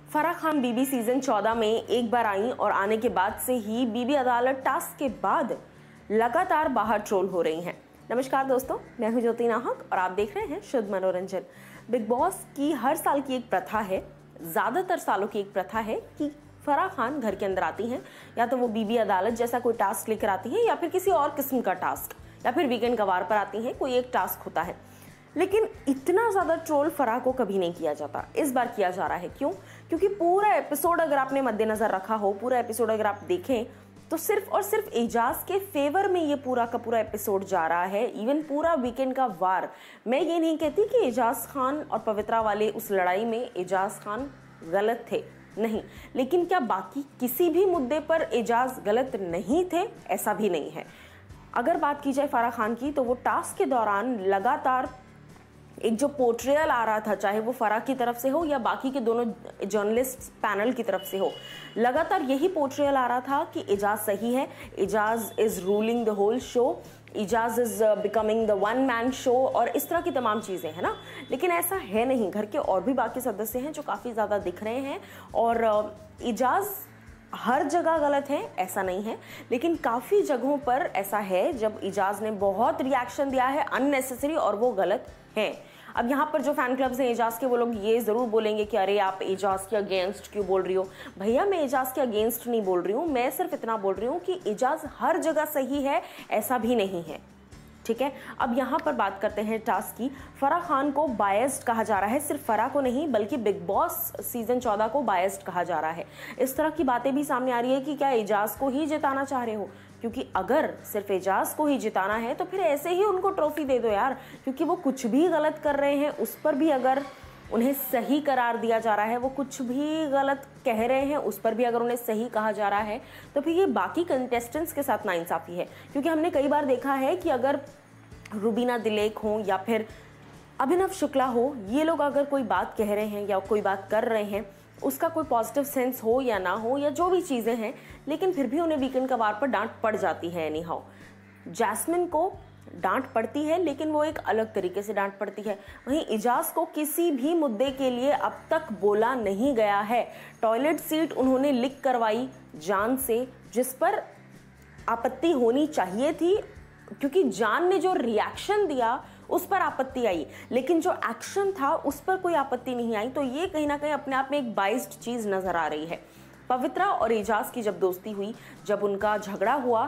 फराह खान बीबी season 14 में एक बार आई और आने के बाद से ही बीबी अदालत टास्क के बाद लगातार बाहर ट्रोल हो रही हैं। नमस्कार दोस्तों, मैं हूं ज्योति नाहक और आप देख रहे हैं शुद्ध मनोरंजन। बिग बॉस की हर साल की एक प्रथा है, ज़्यादातर सालों की एक प्रथा है कि फराह खान घर के अंदर आती हैं, या तो वो बीबी अदालत जैसा कोई टास्क लेकर आती हैं या फिर किसी और किस्म का टास्क, या फिर वीकेंड कवार पर आती हैं, कोई एक टास्क होता है। लेकिन इतना ज़्यादा ट्रोल फराह को कभी नहीं किया जाता, इस बार किया जा रहा है। क्यों? क्योंकि पूरा एपिसोड अगर आपने मद्देनज़र रखा हो, पूरा एपिसोड अगर आप देखें तो सिर्फ और सिर्फ एजाज के फेवर में ये पूरा का पूरा एपिसोड जा रहा है। इवन पूरा वीकेंड का वार, मैं ये नहीं कहती कि एजाज खान और पवित्रा वाले उस लड़ाई में एजाज खान गलत थे, नहीं, लेकिन क्या बाकी किसी भी मुद्दे पर एजाज गलत नहीं थे? ऐसा भी नहीं है। अगर बात की जाए फराह खान की, तो वो टास्क के दौरान लगातार एक जो पोर्ट्रेयल आ रहा था, चाहे वो फराह की तरफ से हो या बाकी के दोनों जर्नलिस्ट पैनल की तरफ से हो, लगातार यही पोर्ट्रेयल आ रहा था कि एजाज सही है, Ejaz is ruling the whole show, Ejaz is becoming the one man show और इस तरह की तमाम चीज़ें हैं ना। लेकिन ऐसा है नहीं, घर के और भी बाकी सदस्य हैं जो काफ़ी ज़्यादा दिख रहे हैं और एजाज हर जगह गलत है ऐसा नहीं है, लेकिन काफ़ी जगहों पर ऐसा है जब एजाज ने बहुत रिएक्शन दिया है अननेसेसरी और वो गलत है। अब यहाँ पर जो फैन क्लब्स हैं एजाज के, वो लोग ये ज़रूर बोलेंगे कि अरे आप एजाज के अगेंस्ट क्यों बोल रही हो। भैया, मैं एजाज के अगेंस्ट नहीं बोल रही हूँ, मैं सिर्फ इतना बोल रही हूँ कि एजाज हर जगह सही है ऐसा भी नहीं है, ठीक है। अब यहाँ पर बात करते हैं टास्क की। फराह खान को बायस्ड कहा जा रहा है, सिर्फ फराह को नहीं बल्कि बिग बॉस सीजन 14 को बायस्ड कहा जा रहा है। इस तरह की बातें भी सामने आ रही है कि क्या एजाज को ही जिताना चाह रहे हो, क्योंकि अगर सिर्फ एजाज को ही जिताना है तो फिर ऐसे ही उनको ट्रॉफी दे दो यार, क्योंकि वो कुछ भी गलत कर रहे हैं उस पर भी अगर उन्हें सही करार दिया जा रहा है, वो कुछ भी गलत कह रहे हैं उस पर भी अगर उन्हें सही कहा जा रहा है, तो फिर ये बाकी कंटेस्टेंट्स के साथ नाइंसाफ़ी है। क्योंकि हमने कई बार देखा है कि अगर रुबीना दिलेक हो या फिर अभिनव शुक्ला हो, ये लोग अगर कोई बात कह रहे हैं या कोई बात कर रहे हैं, उसका कोई पॉजिटिव सेंस हो या ना हो या जो भी चीज़ें हैं, लेकिन फिर भी उन्हें वीकेंड कवार पर डांट पड़ जाती है। एनी हाउ, जैस्मिन को डांट पड़ती है लेकिन वो एक अलग तरीके से डांट पड़ती है। वहीं एजाज को किसी भी मुद्दे के लिए अब तक बोला नहीं गया है। टॉयलेट सीट उन्होंने लीक करवाई जान से, जिस पर आपत्ति होनी चाहिए थी, क्योंकि जान ने जो रिएक्शन दिया उस पर आपत्ति आई, लेकिन जो एक्शन था उस पर कोई आपत्ति नहीं आई। तो ये कहीं ना कहीं अपने आप में एक बाइस्ड चीज़ नज़र आ रही है। पवित्रा और एजाज की जब दोस्ती हुई, जब उनका झगड़ा हुआ,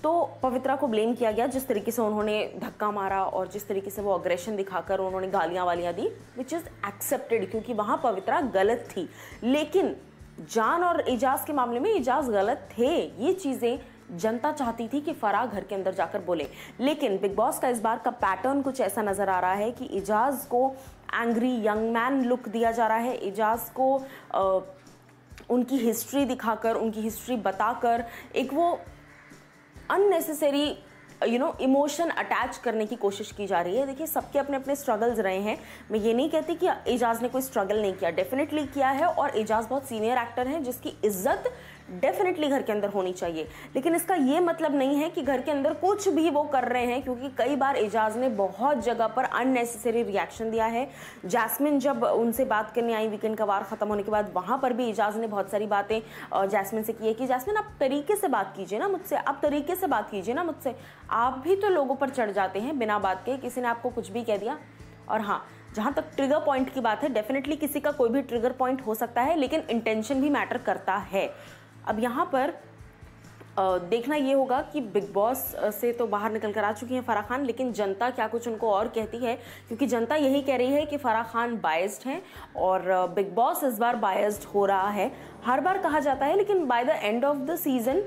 तो पवित्रा को ब्लेम किया गया जिस तरीके से उन्होंने धक्का मारा और जिस तरीके से वो अग्रेशन दिखाकर उन्होंने गालियाँ वालियाँ दी, विच इज़ एक्सेप्टेड, क्योंकि वहाँ पवित्रा गलत थी। लेकिन जान और एजाज के मामले में एजाज गलत थे, ये चीज़ें जनता चाहती थी कि फराह घर के अंदर जाकर बोले। लेकिन बिग बॉस का इस बार का पैटर्न कुछ ऐसा नज़र आ रहा है कि एजाज को एंग्री यंग मैन लुक दिया जा रहा है। एजाज को उनकी हिस्ट्री दिखाकर, उनकी हिस्ट्री बताकर एक वो अननेसेसरी इमोशन अटैच करने की कोशिश की जा रही है। देखिए, सबके अपने अपने स्ट्रगल्स रहे हैं। मैं ये नहीं कहती कि एजाज ने कोई स्ट्रगल नहीं किया, डेफिनेटली किया है, और एजाज बहुत सीनियर एक्टर हैं जिसकी इज्जत डेफिनेटली घर के अंदर होनी चाहिए। लेकिन इसका ये मतलब नहीं है कि घर के अंदर कुछ भी वो कर रहे हैं, क्योंकि कई बार एजाज ने बहुत जगह पर अननेसेसरी रिएक्शन दिया है। जैस्मिन जब उनसे बात करने आई वीकेंड का वार खत्म होने के बाद, वहाँ पर भी एजाज ने बहुत सारी बातें जैस्मिन से की है कि जैस्मिन आप तरीके से बात कीजिए ना मुझसे, आप तरीके से बात कीजिए ना मुझसे, आप भी तो लोगों पर चढ़ जाते हैं बिना बात के, किसी ने आपको कुछ भी कह दिया। और हाँ, जहाँ तक ट्रिगर पॉइंट की बात है, डेफिनेटली किसी का कोई भी ट्रिगर पॉइंट हो सकता है, लेकिन इंटेंशन भी मैटर करता है। अब यहाँ पर देखना ये होगा कि बिग बॉस से तो बाहर निकल कर आ चुकी हैं फराह खान, लेकिन जनता क्या कुछ उनको और कहती है, क्योंकि जनता यही कह रही है कि फराह खान बायस्ड हैं और बिग बॉस इस बार बायस्ड हो रहा है। हर बार कहा जाता है, लेकिन by the end of the season,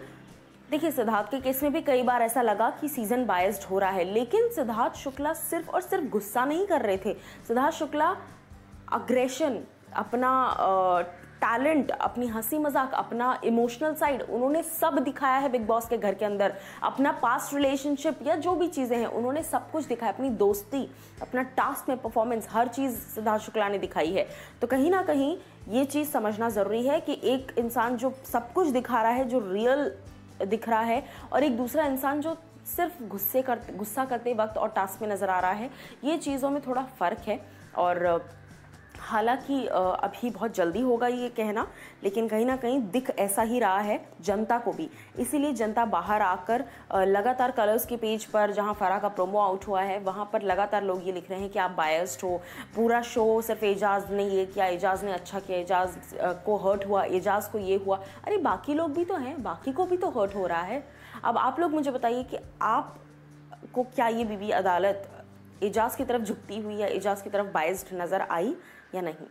देखिए सिद्धार्थ के केस में भी कई बार ऐसा लगा कि सीजन बायस्ड हो रहा है, लेकिन सिद्धार्थ शुक्ला सिर्फ और सिर्फ गुस्सा नहीं कर रहे थे। सिद्धार्थ शुक्ला अग्रेशन, अपना टैलेंट, अपनी हंसी मजाक, अपना इमोशनल साइड, उन्होंने सब दिखाया है बिग बॉस के घर के अंदर। अपना पास्ट रिलेशनशिप या जो भी चीज़ें हैं उन्होंने सब कुछ दिखाया, अपनी दोस्ती, अपना टास्क में परफॉर्मेंस, हर चीज़ सिद्धार्थ शुक्ला ने दिखाई है। तो कहीं ना कहीं ये चीज़ समझना ज़रूरी है कि एक इंसान जो सब कुछ दिखा रहा है, जो रियल दिख रहा है, और एक दूसरा इंसान जो सिर्फ गुस्सा करते वक्त और टास्क में नज़र आ रहा है, ये चीज़ों में थोड़ा फ़र्क है। और हालांकि अभी बहुत जल्दी होगा ये कहना, लेकिन कहीं ना कहीं दिख ऐसा ही रहा है जनता को भी। इसीलिए जनता बाहर आकर लगातार कलर्स के पेज पर, जहां फराह का प्रोमो आउट हुआ है, वहां पर लगातार लोग ये लिख रहे हैं कि आप बायस्ड हो, पूरा शो सिर्फ एजाज ने ये किया, एजाज ने अच्छा किया, एजाज को हर्ट हुआ, एजाज को ये हुआ। अरे बाकी लोग भी तो हैं, बाकी को भी तो हर्ट हो रहा है। अब आप लोग मुझे बताइए कि आप को क्या ये बीबी अदालत एजाज की तरफ झुकती हुई या एजाज की तरफ बायस्ड नज़र आई या नहीं।